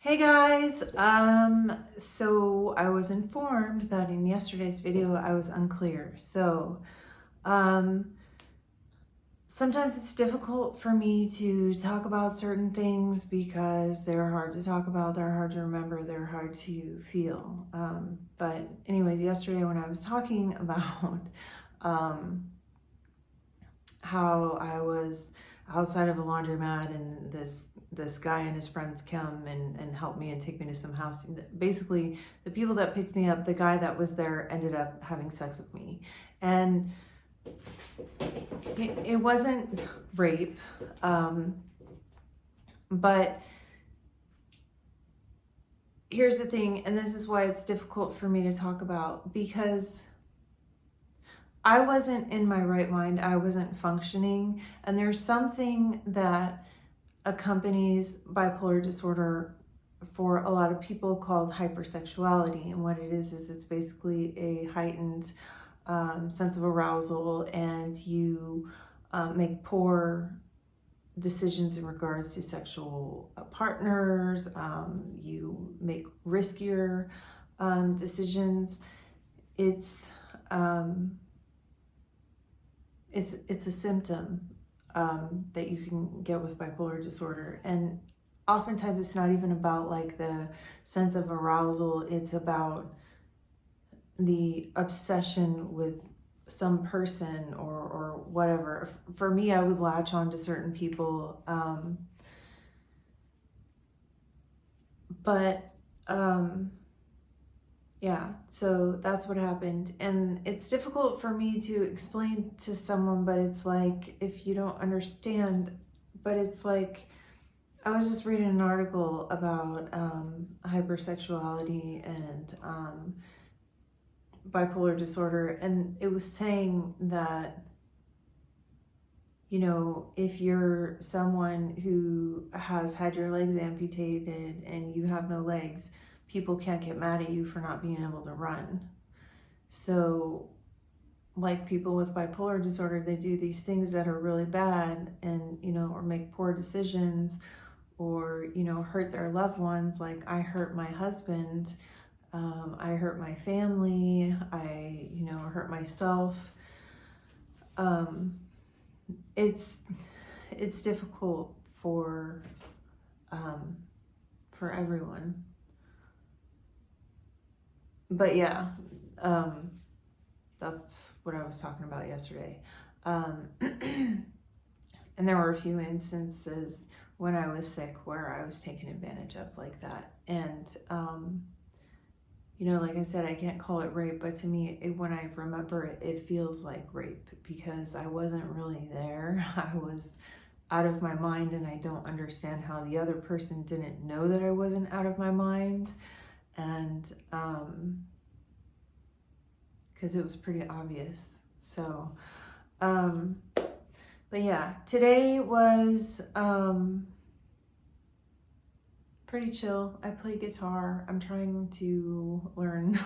Hey guys, so I was informed that in yesterday's video I was unclear. Um, Sometimes it's difficult for me to talk about certain things because they're hard to talk about, they're hard to remember, they're hard to feel. But anyways, yesterday when I was talking about how I was outside of a laundromat and this guy and his friends come and help me and take me to some house. Basically, the people that picked me up, the guy that was there ended up having sex with me. And it wasn't rape, but here's the thing, and this is why it's difficult for me to talk about, because I wasn't in my right mind. I wasn't functioning. And there's something that accompanies bipolar disorder for a lot of people called hypersexuality. And what it is it's basically a heightened sense of arousal, and you make poor decisions in regards to sexual partners. You make riskier decisions. It's a symptom that you can get with bipolar disorder. And oftentimes it's not even about like the sense of arousal, it's about the obsession with some person or whatever. For me, I would latch on to certain people, yeah, so that's what happened. And it's difficult for me to explain to someone, but it's like, if you don't understand, but it's like, I was just reading an article about hypersexuality and bipolar disorder, and it was saying that, you know, if you're someone who has had your legs amputated and you have no legs, people can't get mad at you for not being able to run. So like people with bipolar disorder, they do these things that are really bad and, you know, or make poor decisions or, you know, hurt their loved ones. Like I hurt my husband, I hurt my family, I, you know, hurt myself. It's difficult for everyone. But yeah, that's what I was talking about yesterday. And there were a few instances when I was sick where I was taken advantage of like that. And, you know, like I said, I can't call it rape, but to me, when I remember it, it feels like rape because I wasn't really there. I was out of my mind, and I don't understand how the other person didn't know that I wasn't out of my mind. And, because it was pretty obvious. So, but yeah, today was pretty chill. I play guitar. I'm trying to learn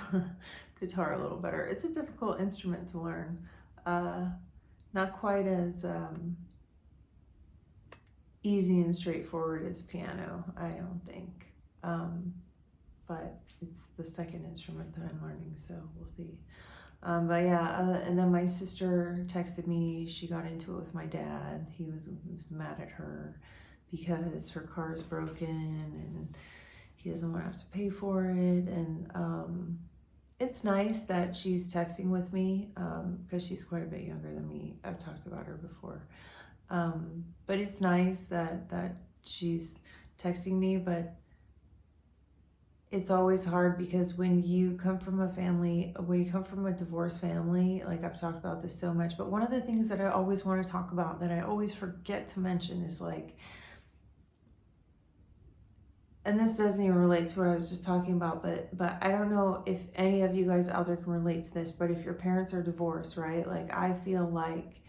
guitar a little better. It's a difficult instrument to learn. Not quite as easy and straightforward as piano, I don't think. But it's the second instrument that I'm learning, so we'll see. But yeah, and then my sister texted me. She got into it with my dad. He was mad at her because her car is broken and he doesn't want to have to pay for it. And it's nice that she's texting with me because she's quite a bit younger than me. I've talked about her before. But it's nice that she's texting me, but it's always hard because when you come from a divorced family, like I've talked about this so much, but one of the things that I always want to talk about that I always forget to mention is like, and this doesn't even relate to what I was just talking about, but I don't know if any of you guys out there can relate to this, but if your parents are divorced, right? Like I feel like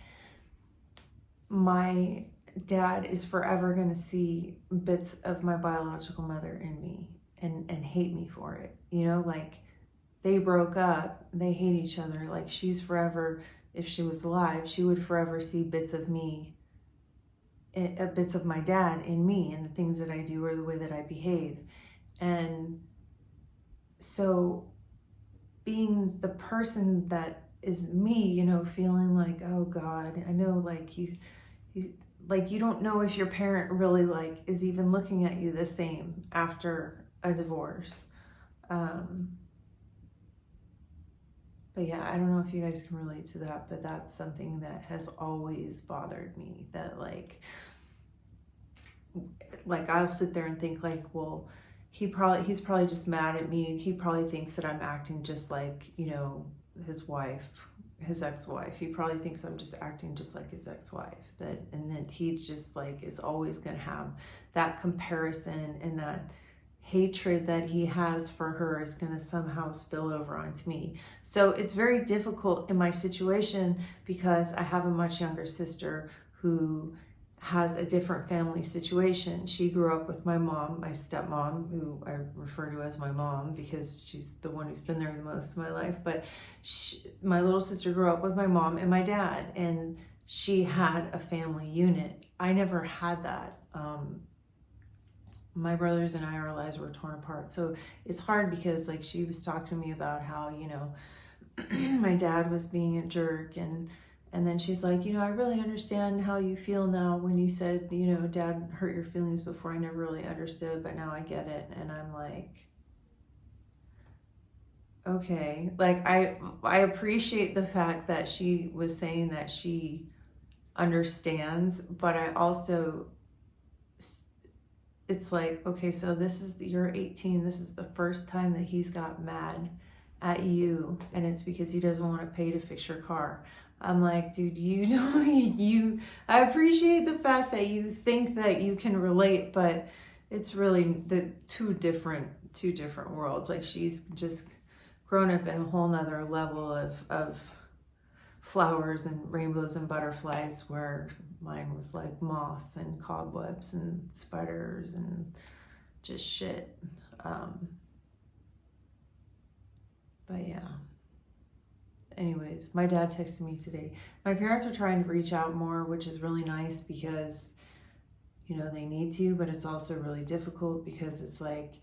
my dad is forever going to see bits of my biological mother in me and hate me for it. You know, like they broke up, they hate each other. Like she's forever, if she was alive, she would forever see bits of me, bits of my dad in me and the things that I do or the way that I behave. And so being the person that is me, you know, feeling like, oh God, I know, like he like, you don't know if your parent really like is even looking at you the same after a divorce. But yeah, I don't know if you guys can relate to that, but that's something that has always bothered me, that like I'll sit there and think like, well, he's probably just mad at me. He probably thinks that I'm acting just like, you know, his ex-wife. He probably thinks I'm just acting just like his ex-wife. And then he just like is always going to have that comparison, and that hatred that he has for her is going to somehow spill over onto me. So it's very difficult in my situation because I have a much younger sister who has a different family situation. She grew up with my mom, my stepmom, who I refer to as my mom because she's the one who's been there the most of my life. But my little sister grew up with my mom and my dad, and she had a family unit. I never had that. My brothers and I, our lives were torn apart. So it's hard because like she was talking to me about how, you know, my dad was being a jerk, and then she's like, you know, I really understand how you feel now when you said, you know, Dad hurt your feelings before. I never really understood, but now I get it. And I'm like, okay. Like I appreciate the fact that she was saying that she understands, but I also, it's like, okay, so you're 18. This is the first time that he's got mad at you, and it's because he doesn't want to pay to fix your car. I'm like, dude, I appreciate the fact that you think that you can relate, but it's really the two different worlds. Like she's just grown up in a whole nother level of flowers and rainbows and butterflies, where mine was like moths and cobwebs and spiders and just shit. But yeah. Anyways, my dad texted me today. My parents are trying to reach out more, which is really nice because, you know, they need to, but it's also really difficult because it's like,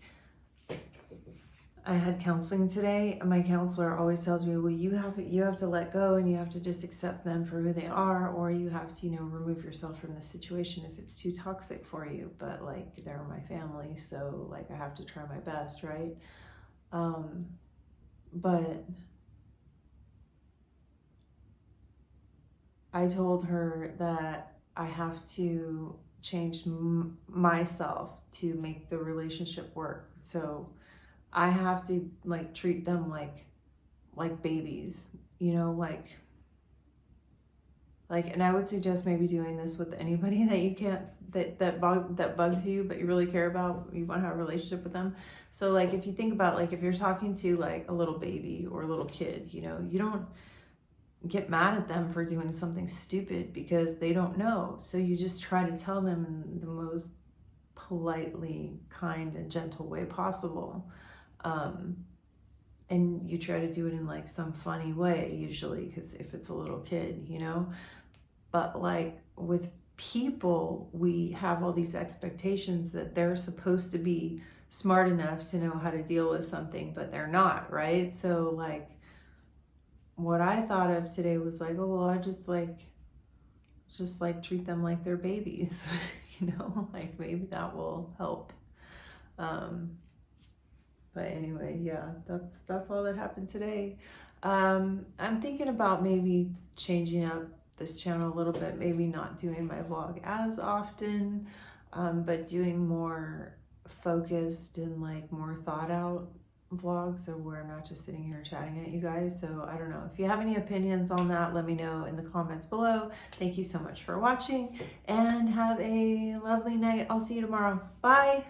I had counseling today, and my counselor always tells me, well, you have to let go, and you have to just accept them for who they are, or you have to, you know, remove yourself from the situation if it's too toxic for you. But like, they're my family, so like I have to try my best, right? But I told her that I have to change myself to make the relationship work. So I have to like treat them like babies, you know, like, and I would suggest maybe doing this with anybody that you can't, that bugs you, but you really care about, you want to have a relationship with them. So like, if you think about, like, if you're talking to like a little baby or a little kid, you know, you don't get mad at them for doing something stupid because they don't know. So you just try to tell them in the most politely, kind, and gentle way possible. And you try to do it in like some funny way, usually, because if it's a little kid, you know. But like with people, we have all these expectations that they're supposed to be smart enough to know how to deal with something, but they're not, right? So like, what I thought of today was like, oh, well, I just treat them like they're babies, you know, like maybe that will help. But anyway, yeah, that's all that happened today. I'm thinking about maybe changing up this channel a little bit, maybe not doing my vlog as often, but doing more focused and like more thought out vlogs, so where I'm not just sitting here chatting at you guys. So I don't know, if you have any opinions on that, let me know in the comments below. Thank you so much for watching, and have a lovely night. I'll see you tomorrow. Bye.